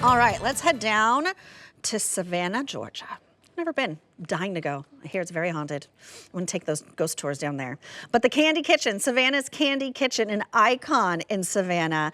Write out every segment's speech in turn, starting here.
All right, let's head down to Savannah, Georgia. Never been. Dying to go. I hear it's very haunted. I want to take those ghost tours down there. But the Candy Kitchen, Savannah's Candy Kitchen, an icon in Savannah,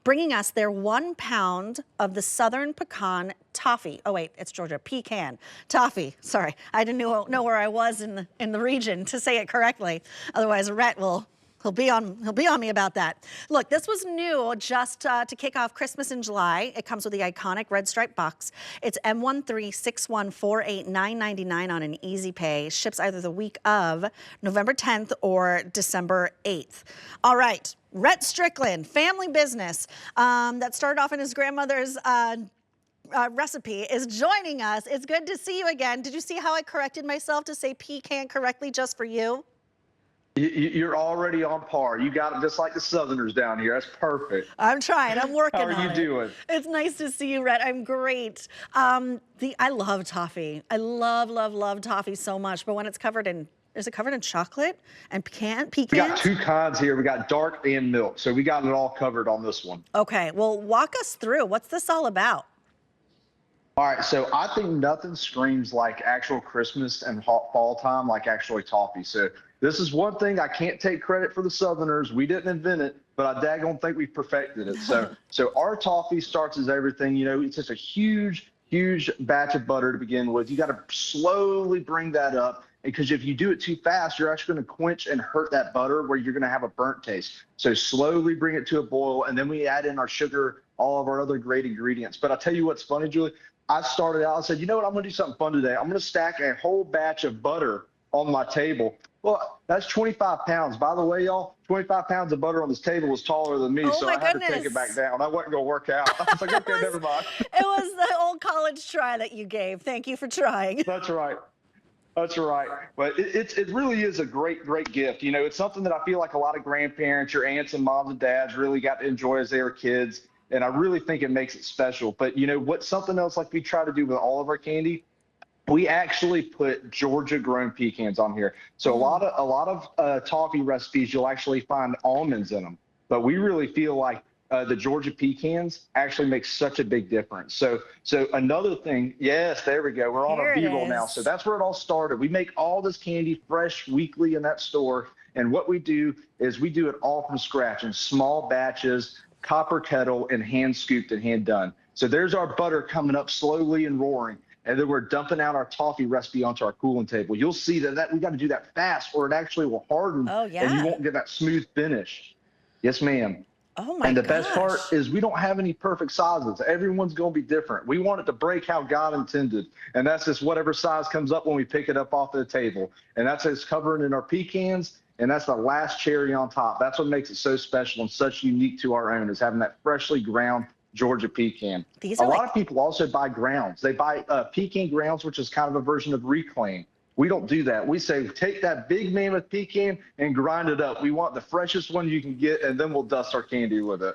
bringing us their 1 pound of the Southern Pecan Toffee. Oh wait, it's Georgia. Pecan Toffee. Sorry, I didn't know where I was in the region to say it correctly. Otherwise, Rhett will. He'll be on me about that. Look, this was new just to kick off Christmas in July. It comes with the iconic red stripe box. It's M136148999 on an easy pay. Ships either the week of November 10th or December 8th. All right, Rhett Strickland, family business that started off in his grandmother's recipe, is joining us. It's good to see you again. Did you see how I corrected myself to say pecan correctly just for you? You're already on par. You got it just like the Southerners down here. That's perfect. I'm trying. I'm working on it. How are you doing? It's nice to see you, Rhett. I'm great. I love toffee. I love toffee so much. But when it's covered in, is it covered in chocolate and pecans? We got two kinds here. We got dark and milk. So we got it all covered on this one. Okay. Well, walk us through. What's this all about? All right, so I think nothing screams like actual Christmas and fall time like actually toffee. So this is one thing I can't take credit for the Southerners. We didn't invent it, but I daggone think we perfected it. So our toffee starts as everything. You know, it's just a huge batch of butter to begin with. You got to slowly bring that up, because if you do it too fast, you're actually going to quench and hurt that butter where you're going to have a burnt taste. So slowly bring it to a boil, and then we add in our sugar, all of our other great ingredients. But I'll tell you what's funny, Julie. I started out, I said, you know what, I'm going to do something fun today. I'm going to stack a whole batch of butter on my table. Well, that's 25 pounds. By the way, y'all, 25 pounds of butter on this table was taller than me, so I had to take it back down. I wasn't going to work out. I was like, okay, never mind. It was the old college try that you gave. Thank you for trying. That's right. That's right. But it really is a great gift. You know, it's something that I feel like a lot of grandparents, your aunts and moms and dads really got to enjoy as they were kids. And I really think it makes it special. But, you know, what's something else like we try to do with all of our candy? We actually put Georgia-grown pecans on here. So a lot of toffee recipes, you'll actually find almonds in them. But we really feel like the Georgia pecans actually make such a big difference. So another thing, yes, there we go. We're on our B-roll now. So that's where it all started. We make all this candy fresh weekly in that store. And what we do is we do it all from scratch in small batches, copper kettle, and hand scooped and hand done. So there's our butter coming up slowly and roaring, and then we're dumping out our toffee recipe onto our cooling table. You'll see that we got to do that fast, or it actually will harden. Oh, yeah. And you won't get that smooth finish. Yes, ma'am. Oh my And the gosh. best part is we don't have any perfect sizes. Everyone's going to be different. We want it to break how God intended, and that's just whatever size comes up when we pick it up off the table. And that's it's covering in our pecans. And that's the last cherry on top. That's what makes it so special and such unique to our own, is having that freshly ground Georgia pecan. A lot of people also buy grounds. They buy pecan grounds, which is kind of a version of reclaim. We don't do that. We say, take that big mammoth pecan and grind it up. We want the freshest one you can get, and then we'll dust our candy with it.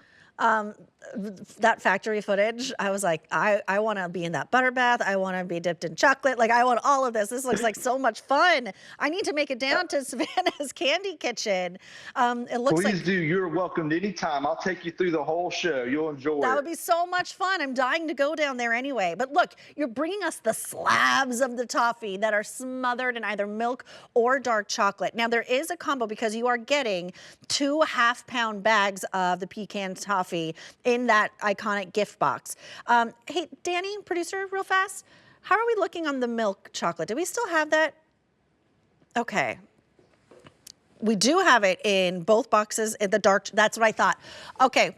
That factory footage, I was like, I want to be in that butter bath. I want to be dipped in chocolate. Like, I want all of this. This looks like so much fun. I need to make it down to Savannah's Candy Kitchen. It looks Please do. You're welcome anytime. I'll take you through the whole show. You'll enjoy it. That would be so much fun. I'm dying to go down there anyway. But look, you're bringing us the slabs of the toffee that are smothered in either milk or dark chocolate. Now, there is a combo because you are getting 2 half-pound bags of the pecan toffee in that iconic gift box. Hey, Danny, producer, real fast, how are we looking on the milk chocolate? Do we still have that? Okay. We do have it in both boxes in the dark. That's what I thought. Okay.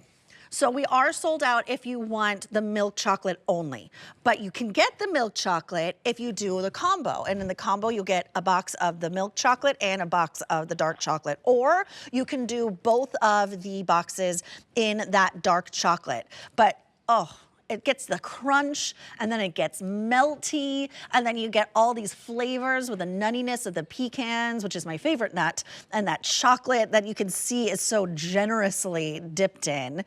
So we are sold out if you want the milk chocolate only, but you can get the milk chocolate if you do the combo. And in the combo, you'll get a box of the milk chocolate and a box of the dark chocolate, or you can do both of the boxes in that dark chocolate. But, oh, it gets the crunch, and then it gets melty, and then you get all these flavors with the nuttiness of the pecans, which is my favorite nut, and that chocolate that you can see is so generously dipped in.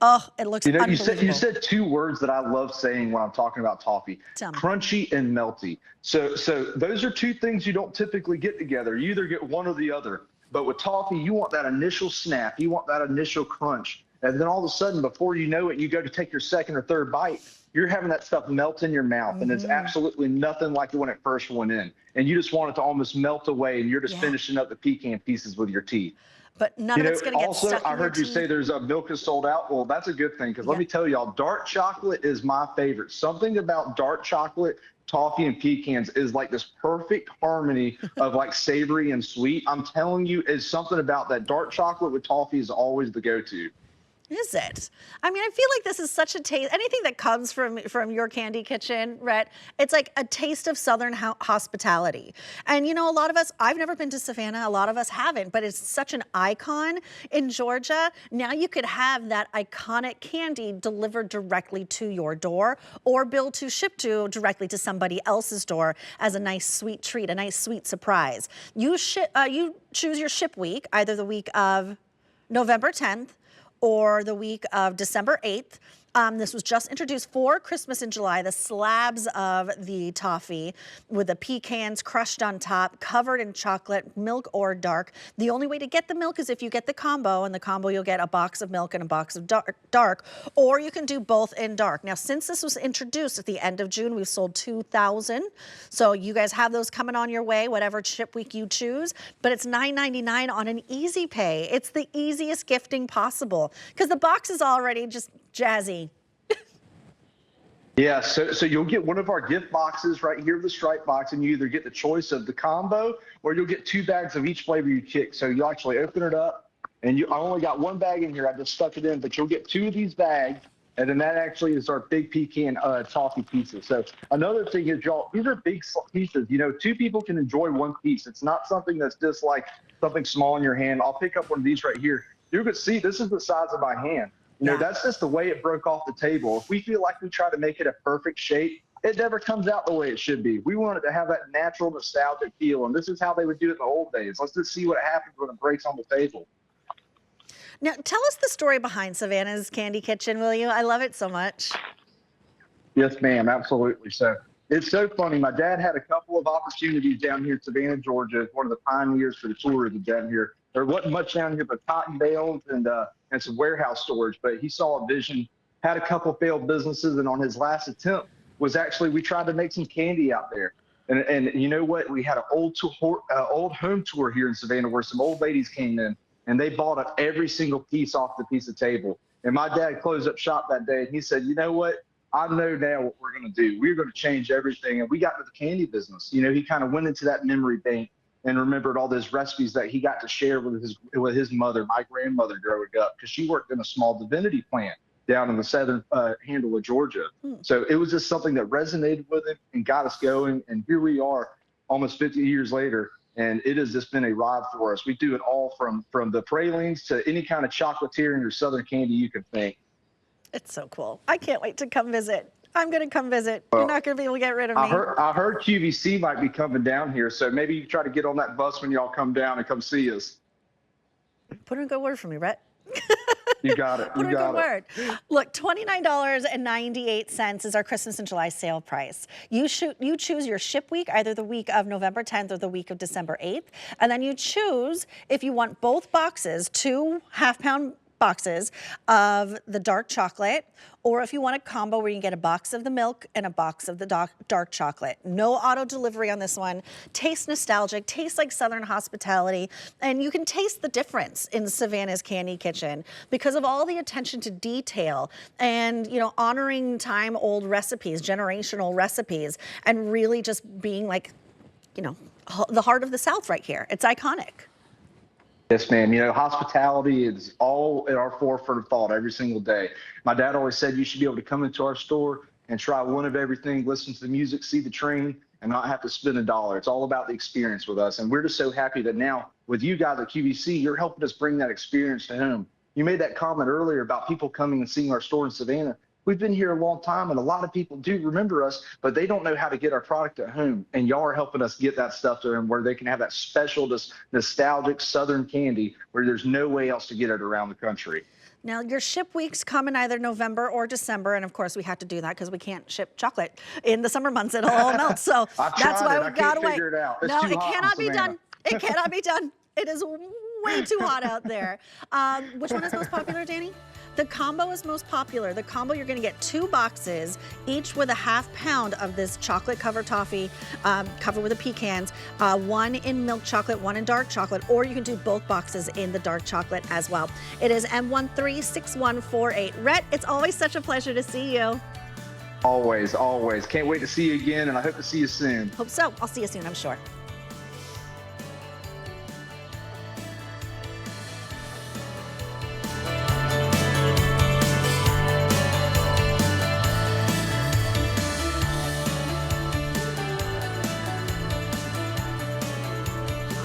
Oh, it looks unbelievable. You said 2 words that I love saying when I'm talking about toffee: crunchy and melty. So those are 2 things you don't typically get together. You either get one or the other. But with toffee, you want that initial snap. You want that initial crunch. And then all of a sudden, before you know it, you go to take your second or third bite, you're having that stuff melt in your mouth, and it's absolutely nothing like when it first went in. And you just want it to almost melt away, and you're just finishing up the pecan pieces with your teeth. But none of it's going to get Also, stuck in I heard you your say teeth. there's a milk is sold out. Well, that's a good thing, because let me tell y'all, dark chocolate is my favorite. Something about dark chocolate, toffee, and pecans is like this perfect harmony of like savory and sweet. I'm telling you, it's something about that dark chocolate with toffee is always the go-to. Is it? I mean, I feel like this is such a taste. Anything that comes from your candy kitchen, Rhett, it's like a taste of Southern hospitality. And you know, a lot of us, I've never been to Savannah. A lot of us haven't, but it's such an icon in Georgia. Now you could have that iconic candy delivered directly to your door, or billed to ship to directly to somebody else's door as a nice sweet treat, a nice sweet surprise. You choose your ship week, either the week of November 10th or the week of December 8th. This was just introduced for Christmas in July, the slabs of the toffee with the pecans crushed on top, covered in chocolate, milk or dark. The only way to get the milk is if you get the combo. In the combo, you'll get a box of milk and a box of dark, or you can do both in dark. Now, since this was introduced at the end of June, we've sold 2,000. So you guys have those coming on your way, whatever ship week you choose, but it's $9.99 on an easy pay. It's the easiest gifting possible because the box is already just jazzy. Yeah, so you'll get one of our gift boxes right here, the stripe box, and you either get the choice of the combo, or you'll get 2 bags of each flavor you pick. So you actually open it up, and I only got 1 bag in here. I just stuck it in, but you'll get 2 of these bags, and then that actually is our big pecan toffee pieces. So another thing is, y'all, these are big pieces. You know, 2 people can enjoy 1 piece. It's not something that's just like something small in your hand. I'll pick up one of these right here. You can see this is the size of my hand. You know, that's just the way it broke off the table. If we feel like we try to make it a perfect shape, it never comes out the way it should be. We want it to have that natural nostalgic feel, and this is how they would do it in the old days. Let's just see what happens when it breaks on the table. Now, tell us the story behind Savannah's Candy Kitchen, will you? I love it so much. Yes, ma'am, absolutely. So it's so funny. My dad had a couple of opportunities down here in Savannah, Georgia, one of the pioneers for the tourism down here. There wasn't much down here but cotton bales and some warehouse storage, but he saw a vision, had a couple failed businesses, and on his last attempt was actually, we tried to make some candy out there. And you know what? We had an old home tour here in Savannah where some old ladies came in, and they bought up every single piece off the piece of table. And my dad closed up shop that day, and he said, you know what? I know now what we're going to do. We're going to change everything. And we got into the candy business. You know, he kind of went into that memory bank and remembered all those recipes that he got to share with his mother, my grandmother, growing up, because she worked in a small divinity plant down in the southern handle of Georgia. So it was just something that resonated with him and got us going. And here we are almost 50 years later, and it has just been a ride for us. We do it all from the pralines to any kind of chocolatier or southern candy you can think. It's so cool. I can't wait to come visit. I'm going to come visit. You're not going to be able to get rid of me. I heard QVC might be coming down here, so maybe you try to get on that bus when y'all come down and come see us. Put in a good word for me, Rhett. You got it. Put in a good word. Look, $29.98 is our Christmas in July sale price. You choose your ship week, either the week of November 10th or the week of December 8th. And then you choose if you want both boxes, 2 half-pound boxes of the dark chocolate, or if you want a combo where you can get a box of the milk and a box of the dark chocolate. No auto delivery on this one. Tastes nostalgic, tastes like Southern hospitality, and you can taste the difference in Savannah's Candy Kitchen because of all the attention to detail and, you know, honoring time-old recipes, generational recipes, and really just being like, you know, the heart of the South right here. It's iconic. Yes, ma'am. You know, hospitality is all at our forefront of thought every single day. My dad always said you should be able to come into our store and try one of everything, listen to the music, see the train, and not have to spend $1. It's all about the experience with us. And we're just so happy that now with you guys at QVC, you're helping us bring that experience to home. You made that comment earlier about people coming and seeing our store in Savannah. We've been here a long time, and a lot of people do remember us, but they don't know how to get our product at home. And y'all are helping us get that stuff to them where they can have that special, nostalgic Southern candy where there's no way else to get it around the country. Now, your ship weeks come in either November or December, and of course, we have to do that because we can't ship chocolate in the summer months. It'll all melt. So that's why we got to wait. It out. No, it cannot be done. It cannot be done. It is way too hot out there. Which one is most popular, Danny? The combo is most popular. The combo, you're gonna get 2 boxes, each with a ½ pound of this chocolate covered toffee, covered with the pecans, 1 in milk chocolate, 1 in dark chocolate, or you can do both boxes in the dark chocolate as well. It is M136148. Rhett, it's always such a pleasure to see you. Always, always. Can't wait to see you again, and I hope to see you soon. Hope so. I'll see you soon, I'm sure.